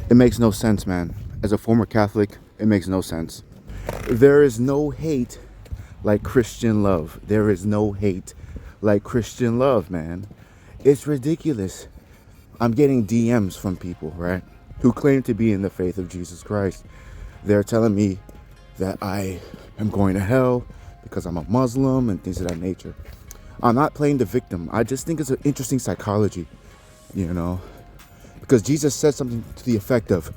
It makes no sense, man. As a former Catholic, it makes no sense. There is no hate like Christian love. There is no hate like Christian love, man. It's ridiculous. I'm getting DMs from people, right, who claim to be in the faith of Jesus Christ. They're telling me that I am going to hell because I'm a Muslim and things of that nature. I'm not playing the victim. I just think it's an interesting psychology, you know, because Jesus said something to the effect of,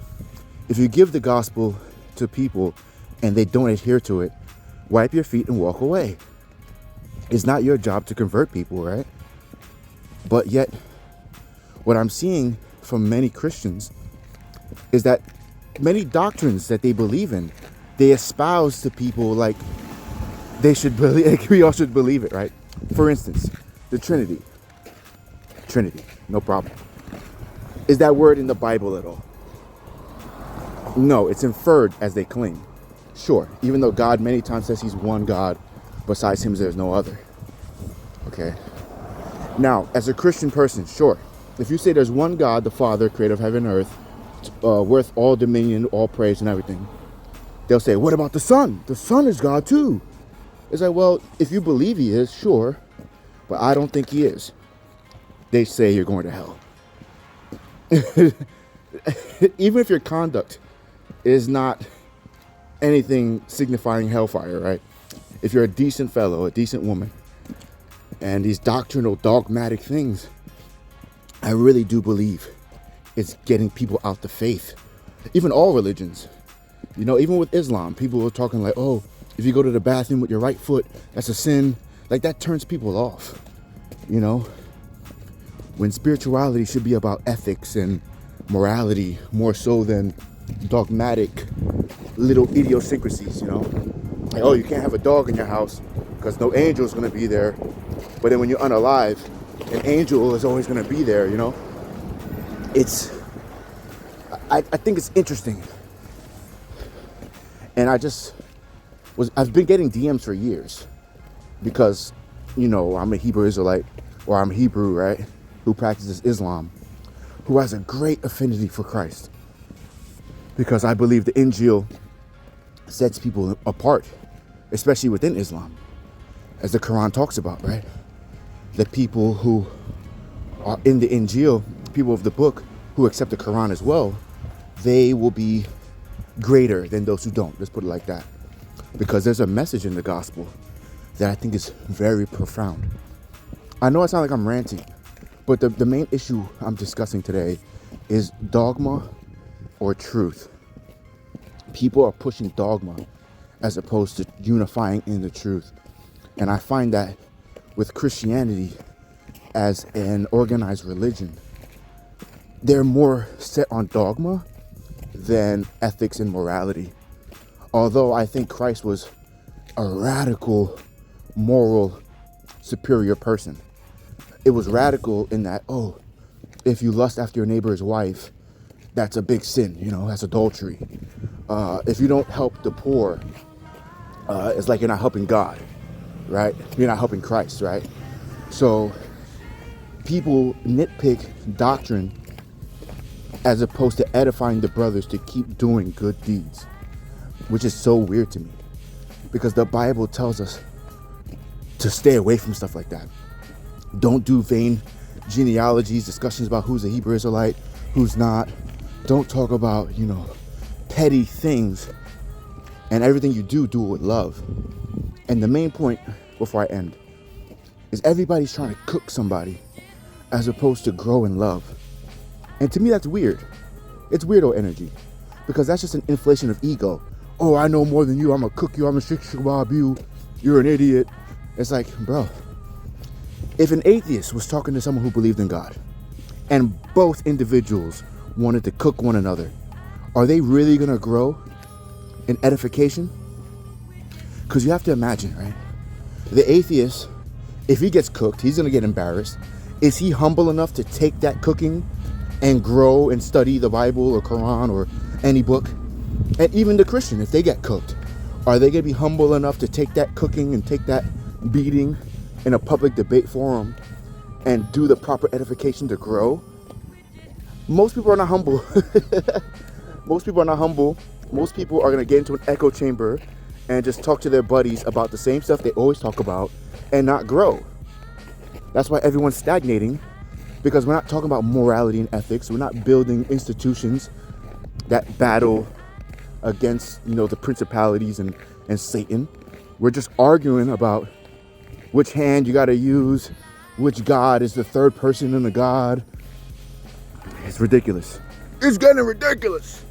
if you give the gospel to people and they don't adhere to it, wipe your feet and walk away. It's not your job to convert people, right? But yet, what I'm seeing from many Christians is that many doctrines that they believe in, they espouse to people like they should believe, like we all should believe it, right? For instance, the Trinity. Trinity, no problem. Is that word in the Bible at all? No, it's inferred as they claim. Sure, even though God many times says he's one God, besides him there's no other. Okay. Now, as a Christian person, sure, if you say there's one God, the Father, creator of heaven and earth, worth all dominion, all praise and everything, they'll say, what about the Son? The Son is God too. It's like, well, if you believe he is, sure, but I don't think he is. They say you're going to hell. Even if your conduct is not anything signifying hellfire, right? If you're a decent fellow, a decent woman, and these doctrinal, dogmatic things, I really do believe it's getting people out the faith. Even all religions. You know, even with Islam, people are talking like, oh, if you go to the bathroom with your right foot, that's a sin. Like, that turns people off, you know? When spirituality should be about ethics and morality more so than dogmatic little idiosyncrasies, you know? Like, oh, you can't have a dog in your house because no angel is going to be there. But then when you're unalive, an angel is always going to be there, you know? I think it's interesting. And I've been getting DMs for years because, you know, I'm a Hebrew Israelite, or I'm Hebrew, right? Who practices Islam, who has a great affinity for Christ. Because I believe the Injil sets people apart, especially within Islam, as the Quran talks about, right? The people who are in the Injil, people of the book who accept the Quran as well, they will be greater than those who don't. Let's put it like that. Because there's a message in the gospel that I think is very profound. I know I sound like I'm ranting, but the main issue I'm discussing today is dogma or truth. People are pushing dogma as opposed to unifying in the truth. And I find that with Christianity as an organized religion, they're more set on dogma than ethics and morality. Although I think Christ was a radical, moral, superior person. It was radical in that, oh, if you lust after your neighbor's wife, that's a big sin, you know, that's adultery. If you don't help the poor, it's like you're not helping God, right? You're not helping Christ, right? So people nitpick doctrine as opposed to edifying the brothers to keep doing good deeds, which is so weird to me because the Bible tells us to stay away from stuff like that. Don't do vain genealogies, discussions about who's a Hebrew Israelite, who's not. Don't talk about, you know, petty things, and everything you do, do it with love. And the main point, before I end, is everybody's trying to cook somebody as opposed to grow in love. And to me, that's weird. It's weirdo energy because that's just an inflation of ego. Oh, I know more than you. I'm going to cook you. I'm going to shik you. You're an idiot. It's like, bro, if an atheist was talking to someone who believed in God and both individuals wanted to cook one another, are they really going to grow in edification? Because you have to imagine, right? The atheist, if he gets cooked, he's going to get embarrassed. Is he humble enough to take that cooking and grow and study the Bible or Quran or any book? And even the Christian, if they get cooked, are they going to be humble enough to take that cooking and take that beating in a public debate forum and do the proper edification to grow? Most people are not humble. Most people are not humble. Most people are going to get into an echo chamber and just talk to their buddies about the same stuff they always talk about and not grow. That's why everyone's stagnating, because we're not talking about morality and ethics. We're not building institutions that battle against, the principalities and Satan. We're just arguing about which hand you got to use, which God is the third person in the God. It's ridiculous. It's getting ridiculous.